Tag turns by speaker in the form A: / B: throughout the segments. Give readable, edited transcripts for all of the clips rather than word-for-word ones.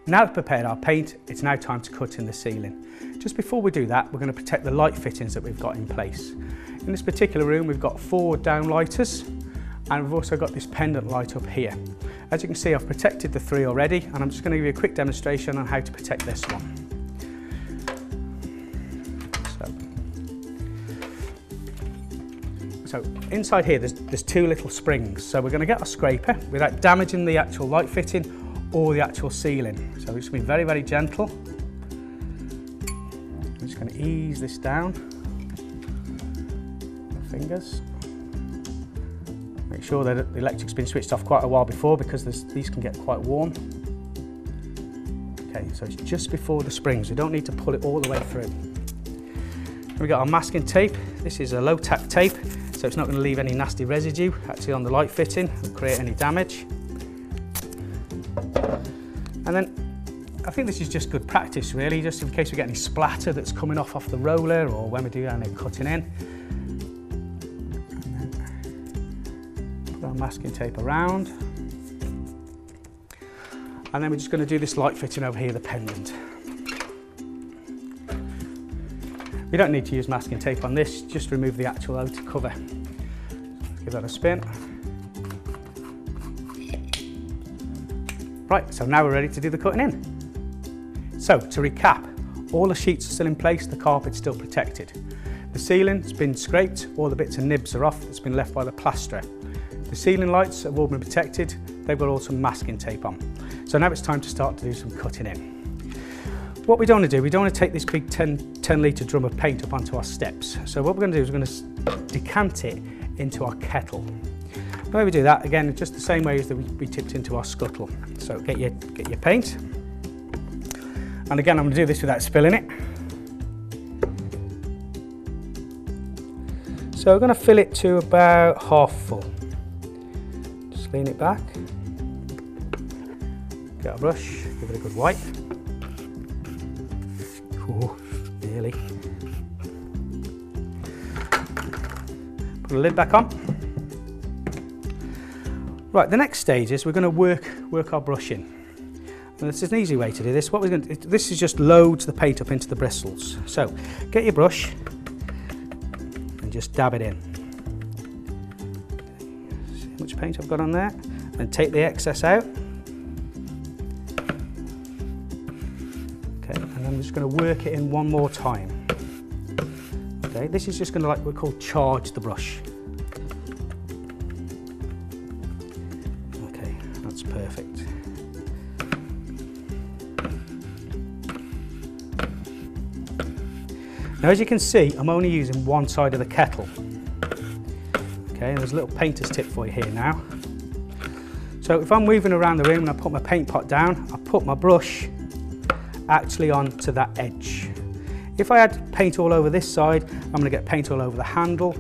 A: Now we've prepared our paint, it's now time to cut in the ceiling. Just before we do that, we're going to protect the light fittings that we've got in place. In this particular room, we've got 4 downlighters, and we've also got this pendant light up here. As you can see, I've protected the 3 already, and I'm just going to give you a quick demonstration on how to protect this one. So inside here, there's 2 little springs. So we're going to get our scraper without damaging the actual light fitting or the actual ceiling. So we're just going to be very, very gentle. I'm just going to ease this down. Fingers. Make sure that the electric's been switched off quite a while before, because these can get quite warm. Okay, so it's just before the springs. We don't need to pull it all the way through. We've got our masking tape. This is a low tack tape, so it's not going to leave any nasty residue actually on the light fitting or create any damage. And then I think this is just good practice really, just in case we get any splatter that's coming off the roller, or when we do any cutting in. And then put our masking tape around. And then we're just going to do this light fitting over here, the pendant. We don't need to use masking tape on this, just remove the actual outer cover. Give that a spin. Right, so now we're ready to do the cutting in. So, to recap, all the sheets are still in place, the carpet's still protected. The ceiling's been scraped, all the bits and nibs are off, it's been left by the plasterer. The ceiling lights have all been protected, they've got all some masking tape on. So now it's time to start to do some cutting in. What we don't want to do, we don't want to take this big 10 litre drum of paint up onto our steps. So what we're going to do is we're going to decant it into our kettle. The way we do that, again, just the same way as that we tipped into our scuttle. So get your paint. And again, I'm going to do this without spilling it. So we're going to fill it to about half full. Just lean it back. Get our brush, give it a good wipe. Oh, nearly. Put the lid back on. Right, the next stage is we're going to work our brush in. And this is an easy way to do this. What we're going to do, this is just loads the paint up into the bristles. So get your brush and just dab it in. See how much paint I've got on there? And take the excess out. Okay, and then I'm just going to work it in one more time. Okay, this is just going to, like we're called, charge the brush. Okay, that's perfect. Now, as you can see, I'm only using one side of the kettle. Okay, there's a little painter's tip for you here now. So if I'm moving around the room and I put my paint pot down, I put my brush actually onto that edge. If I had paint all over this side, I'm going to get paint all over the handle,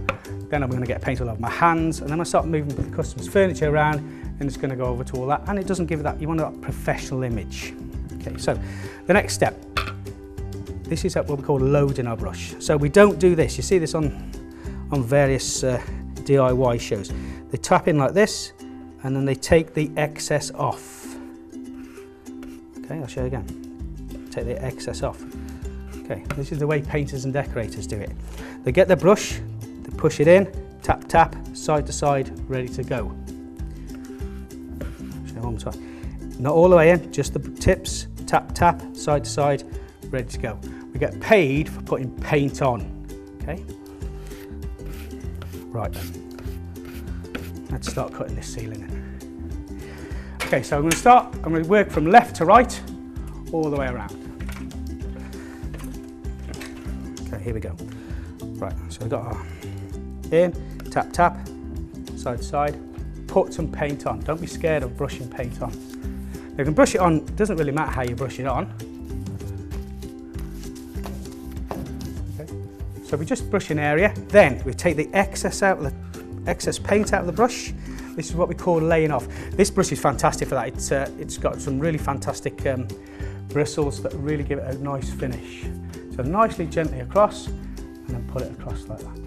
A: then I'm going to get paint all over my hands, and then I start moving the customer's furniture around and it's going to go over to all that, and it doesn't give that, you want that professional image. Okay, so the next step, this is what we call loading our brush. So we don't do this, you see this on various DIY shows. They tap in like this and then they take the excess off. Okay, I'll show you again. Take the excess off. Okay, this is the way painters and decorators do it. They get their brush, they push it in, tap, tap, side to side, ready to go. Show one more time. Not all the way in, just the tips, tap, tap, side to side, ready to go. We get paid for putting paint on, okay? Right, let's start cutting this ceiling in. Okay, so I'm going to work from left to right, all the way around. Okay, here we go. Right, so we've got our in, tap, tap, side to side, put some paint on. Don't be scared of brushing paint on. You can brush it on, it doesn't really matter how you brush it on. Okay. So we just brush an area, then we take the excess paint out of the brush. This is what we call laying off. This brush is fantastic for that. It's got some really fantastic bristles that really give it a nice finish. So nicely, gently across, and then put it across like that.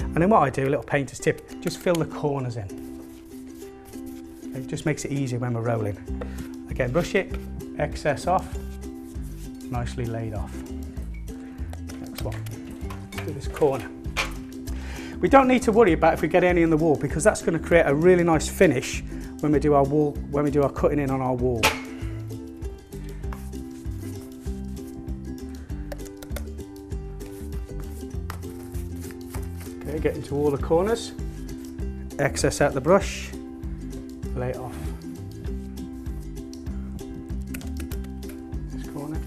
A: And then what I do, a little painter's tip, just fill the corners in. It just makes it easier when we're rolling. Again, brush it, excess off, nicely laid off. Next one, let's do this corner. We don't need to worry about if we get any in the wall, because that's going to create a really nice finish when we do our wall, when we do our cutting in on our wall. Okay, get into all the corners, excess out the brush, lay it off. This corner.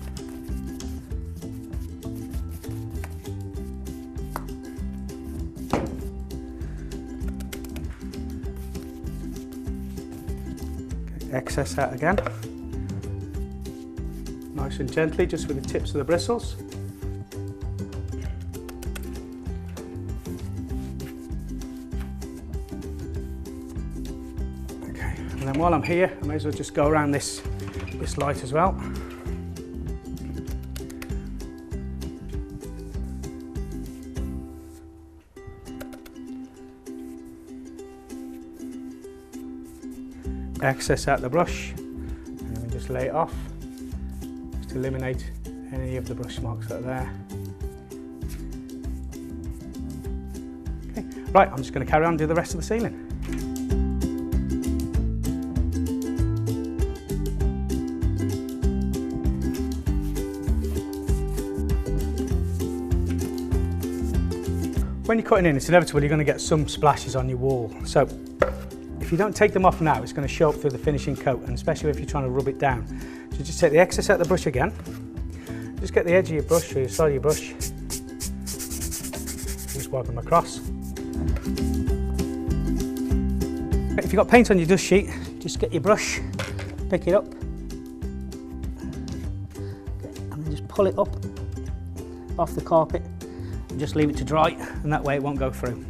A: Okay, excess out again. Nice and gently, just with the tips of the bristles. And then while I'm here, I may as well just go around this light as well. Excess out the brush, and then just lay it off, just to eliminate any of the brush marks that are there. Okay, right, I'm just going to carry on and do the rest of the ceiling. When you're cutting in, it's inevitable you're going to get some splashes on your wall. So if you don't take them off now, it's going to show up through the finishing coat, and especially if you're trying to rub it down. So just take the excess out of the brush again. Just get the edge of your brush or your side of your brush. Just wipe them across. If you've got paint on your dust sheet, just get your brush, pick it up, and then just pull it up off the carpet. Just leave it to dry, and that way it won't go through.